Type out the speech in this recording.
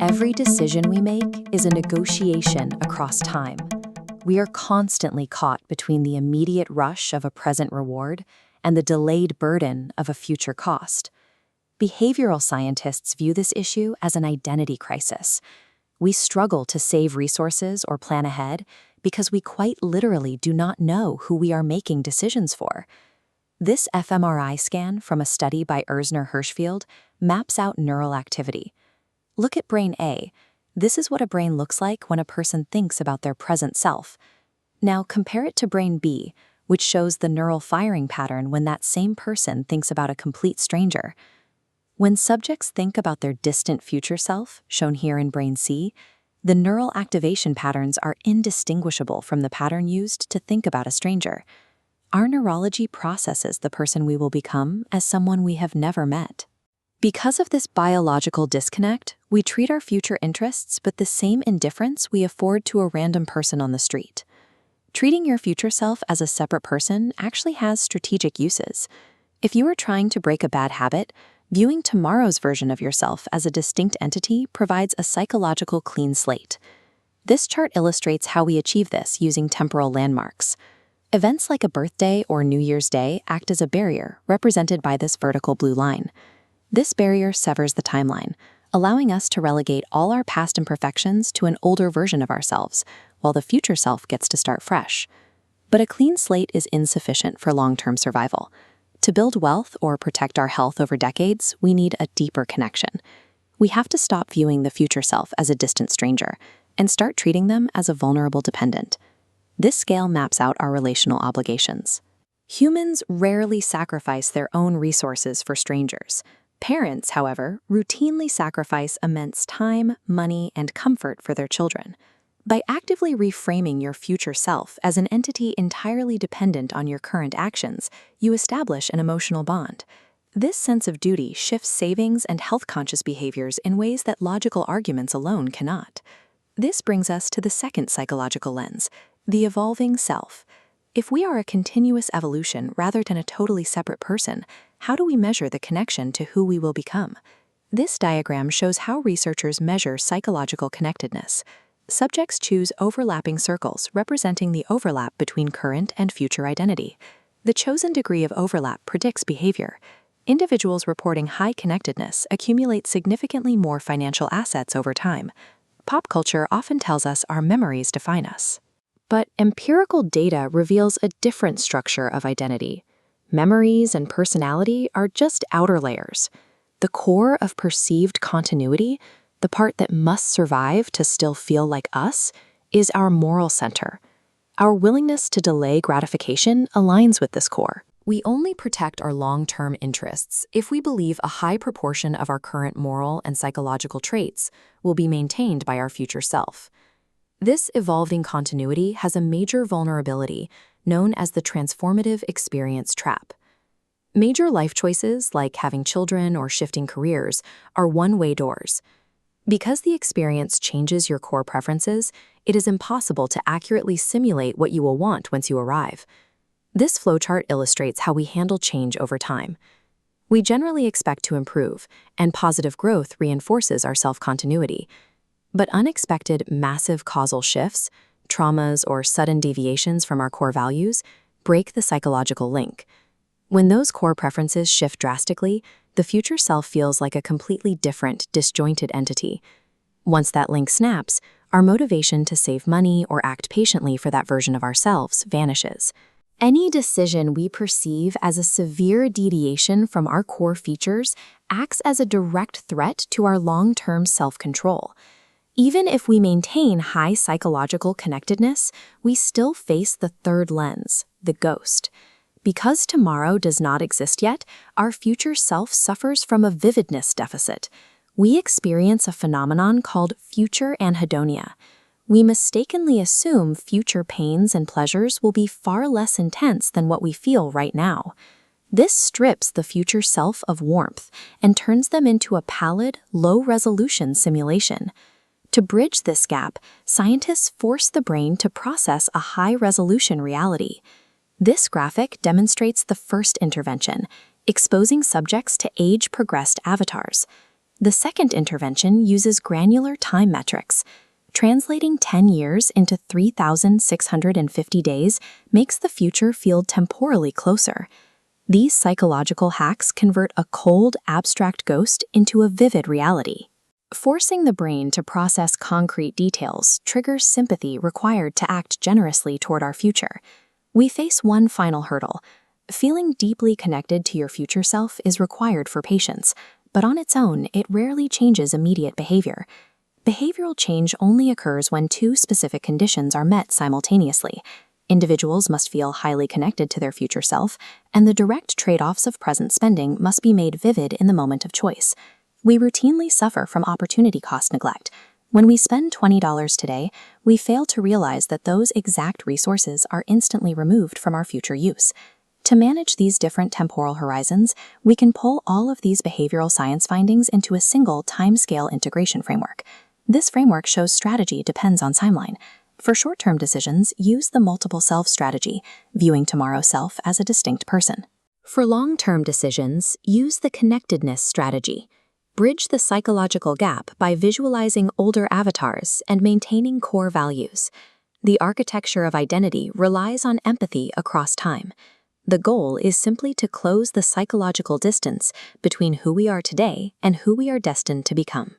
Every decision we make is a negotiation across time. We are constantly caught between the immediate rush of a present reward and the delayed burden of a future cost. Behavioral scientists view this issue as an identity crisis. We struggle to save resources or plan ahead because we quite literally do not know who we are making decisions for. This fMRI scan from a study by Erzner-Hirschfield maps out neural activity. Look at brain A. This is what a brain looks like when a person thinks about their present self. Now compare it to brain B, which shows the neural firing pattern when that same person thinks about a complete stranger. When subjects think about their distant future self, shown here in brain C, the neural activation patterns are indistinguishable from the pattern used to think about a stranger. Our neurology processes the person we will become as someone we have never met. Because of this biological disconnect, we treat our future interests with the same indifference we afford to a random person on the street. Treating your future self as a separate person actually has strategic uses. If you are trying to break a bad habit, viewing tomorrow's version of yourself as a distinct entity provides a psychological clean slate. This chart illustrates how we achieve this using temporal landmarks. Events like a birthday or New Year's Day act as a barrier, represented by this vertical blue line. This barrier severs the timeline, allowing us to relegate all our past imperfections to an older version of ourselves, while the future self gets to start fresh. But a clean slate is insufficient for long-term survival. To build wealth or protect our health over decades, we need a deeper connection. We have to stop viewing the future self as a distant stranger and start treating them as a vulnerable dependent. This scale maps out our relational obligations. Humans rarely sacrifice their own resources for strangers. Parents, however, routinely sacrifice immense time, money, and comfort for their children. By actively reframing your future self as an entity entirely dependent on your current actions, you establish an emotional bond. This sense of duty shifts savings and health-conscious behaviors in ways that logical arguments alone cannot. This brings us to the second psychological lens, the evolving self. If we are a continuous evolution rather than a totally separate person, how do we measure the connection to who we will become? This diagram shows how researchers measure psychological connectedness. Subjects choose overlapping circles representing the overlap between current and future identity. The chosen degree of overlap predicts behavior. Individuals reporting high connectedness accumulate significantly more financial assets over time. Pop culture often tells us our memories define us. But empirical data reveals a different structure of identity. Memories and personality are just outer layers. The core of perceived continuity, the part that must survive to still feel like us, is our moral center. Our willingness to delay gratification aligns with this core. We only protect our long-term interests if we believe a high proportion of our current moral and psychological traits will be maintained by our future self. This evolving continuity has a major vulnerability known as the transformative experience trap. Major life choices, like having children or shifting careers, are one-way doors. Because the experience changes your core preferences, it is impossible to accurately simulate what you will want once you arrive. This flowchart illustrates how we handle change over time. We generally expect to improve, and positive growth reinforces our self-continuity. But unexpected, massive causal shifts, traumas, or sudden deviations from our core values break the psychological link. When those core preferences shift drastically, the future self feels like a completely different, disjointed entity. Once that link snaps, our motivation to save money or act patiently for that version of ourselves vanishes. Any decision we perceive as a severe deviation from our core features acts as a direct threat to our long-term self-control. Even if we maintain high psychological connectedness, we still face the third lens, the ghost. Because tomorrow does not exist yet, our future self suffers from a vividness deficit. We experience a phenomenon called future anhedonia. We mistakenly assume future pains and pleasures will be far less intense than what we feel right now. This strips the future self of warmth and turns them into a pallid, low-resolution simulation. To bridge this gap, scientists force the brain to process a high-resolution reality. This graphic demonstrates the first intervention, exposing subjects to age-progressed avatars. The second intervention uses granular time metrics. Translating 10 years into 3,650 days makes the future feel temporally closer. These psychological hacks convert a cold, abstract ghost into a vivid reality. Forcing the brain to process concrete details triggers sympathy required to act generously toward our future. We face one final hurdle. Feeling deeply connected to your future self is required for patience, but on its own, it rarely changes immediate behavior. Behavioral change only occurs when two specific conditions are met simultaneously. Individuals must feel highly connected to their future self, and the direct trade-offs of present spending must be made vivid in the moment of choice. We routinely suffer from opportunity cost neglect. When we spend $20 today, we fail to realize that those exact resources are instantly removed from our future use. To manage these different temporal horizons, we can pull all of these behavioral science findings into a single timescale integration framework. This framework shows strategy depends on timeline. For short-term decisions, use the multiple self strategy, viewing tomorrow's self as a distinct person. For long-term decisions, use the connectedness strategy. Bridge the psychological gap by visualizing older avatars and maintaining core values. The architecture of identity relies on empathy across time. The goal is simply to close the psychological distance between who we are today and who we are destined to become.